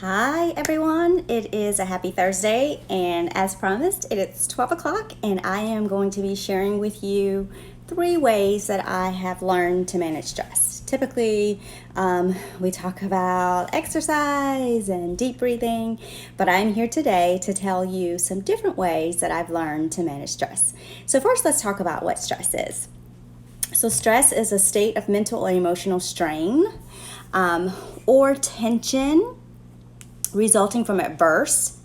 Hi everyone, it is a happy Thursday, and as promised, it's 12 o'clock, and I am going to be sharing with you 3 ways that I have learned to manage stress. Typically, we talk about exercise and deep breathing, but I'm here today to tell you some different ways that I've learned to manage stress. So first, let's talk about what stress is. So stress is a state of mental and emotional strain or tension resulting from adverse,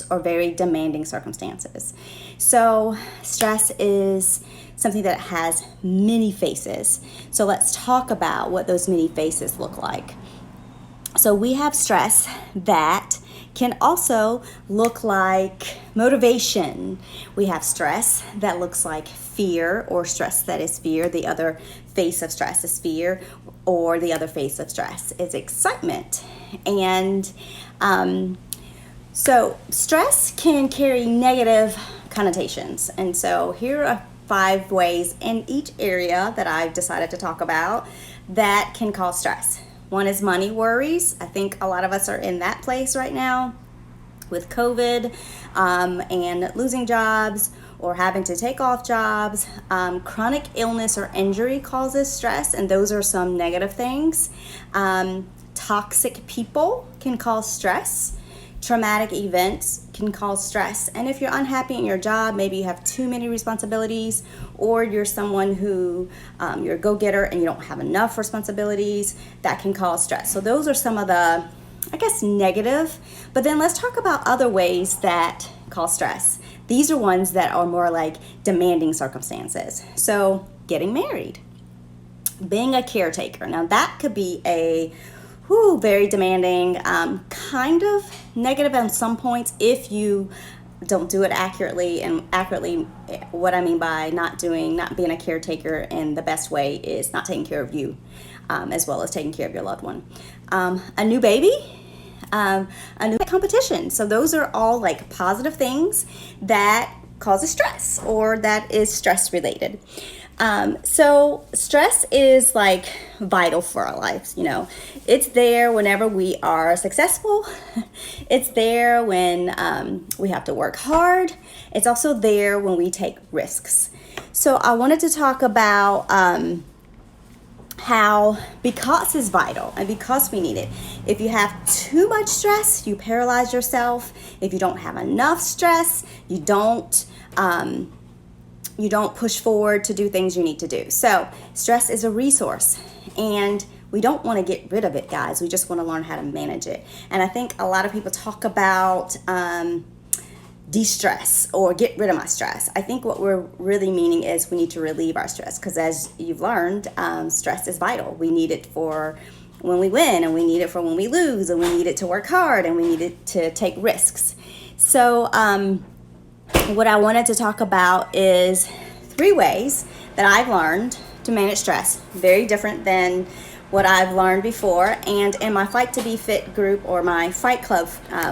or very demanding circumstances. So stress is something that has many faces. So let's talk about what those many faces look like. So we have stress that can also look like motivation. We have stress that looks like fear, or stress that is fear. The other face of stress is fear, or the other face of stress is excitement. And so stress can carry negative connotations. And so here are 5 ways in each area that I've decided to talk about that can cause stress. One is money worries. I think a lot of us are in that place right now with COVID and losing jobs or having to take off jobs. Chronic illness or injury causes stress, and those are some negative things. Toxic people can cause stress. Traumatic events can cause stress. And if you're unhappy in your job, maybe you have too many responsibilities, or you're someone who you're a go-getter and you don't have enough responsibilities, that can cause stress. So those are some of the, negative. But then let's talk about other ways that cause stress. These are ones that are more like demanding circumstances. So getting married, being a caretaker. Now that could be a very demanding, kind of negative on some points if you don't do it accurately. And accurately, what I mean by not being a caretaker in the best way is not taking care of you, as well as taking care of your loved one. A new baby, a new competition. So those are all like positive things that causes stress, or that is stress related. So stress is like vital for our lives. It's there whenever we are successful. It's there when we have to work hard. It's also there when we take risks. So I wanted to talk about how, because it's vital and because we need it, if you have too much stress, you paralyze yourself. If you don't have enough stress, you don't push forward to do things you need to do. So stress is a resource, and we don't want to get rid of it, guys. We just want to learn how to manage it. And I think a lot of people talk about de-stress or get rid of my stress. I think what we're really meaning is we need to relieve our stress, because as you've learned, stress is vital. We need it for when we win, and we need it for when we lose, and we need it to work hard, and we need it to take risks. So what I wanted to talk about is 3 ways that I've learned to manage stress. Very different than what I've learned before. And in my Fight to Be Fit group, or my Fight Club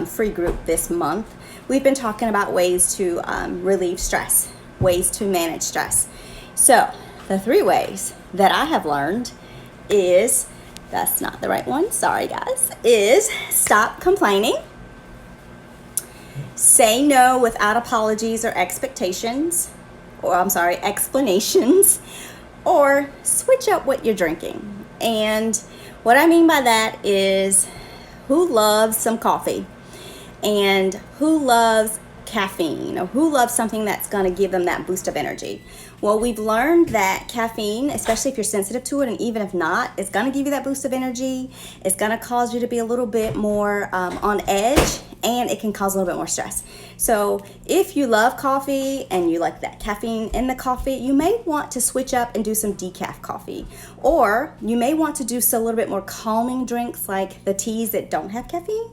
free group this month, we've been talking about ways to relieve stress, ways to manage stress. So the 3 ways that I have learned is, that's not the right one, sorry guys, is stop complaining, say no without apologies or explanations, or switch up what you're drinking. And what I mean by that is, who loves some coffee? And who loves caffeine, or who loves something that's going to give them that boost of energy? Well, we've learned that caffeine, especially if you're sensitive to it, and even if not, it's going to give you that boost of energy. It's going to cause you to be a little bit more on edge, and it can cause a little bit more stress. So if you love coffee and you like that caffeine in the coffee, you may want to switch up and do some decaf coffee. Or you may want to do a little bit more calming drinks, like the teas that don't have caffeine.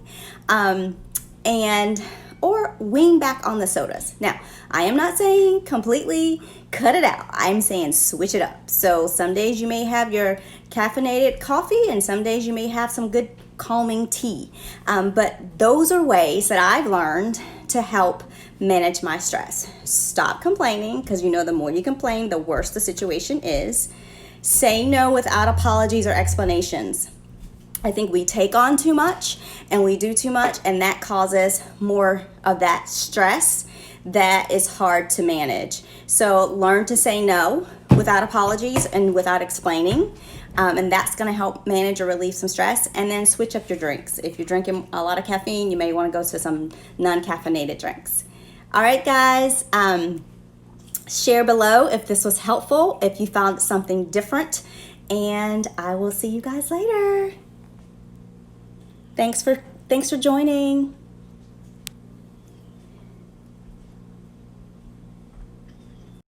Or wean back on the sodas. Now, I am not saying completely cut it out. I'm saying switch it up. So some days you may have your caffeinated coffee, and some days you may have some good calming tea. But those are ways that I've learned to help manage my stress. Stop complaining, because the more you complain, the worse the situation is. Say no without apologies or explanations. I think we take on too much and we do too much, and that causes more of that stress that is hard to manage. So learn to say no without apologies and without explaining. And that's going to help manage or relieve some stress. And then switch up your drinks. If you're drinking a lot of caffeine, you may want to go to some non-caffeinated drinks. All right, guys. Share below if this was helpful, if you found something different, and I will see you guys later. Thanks for joining.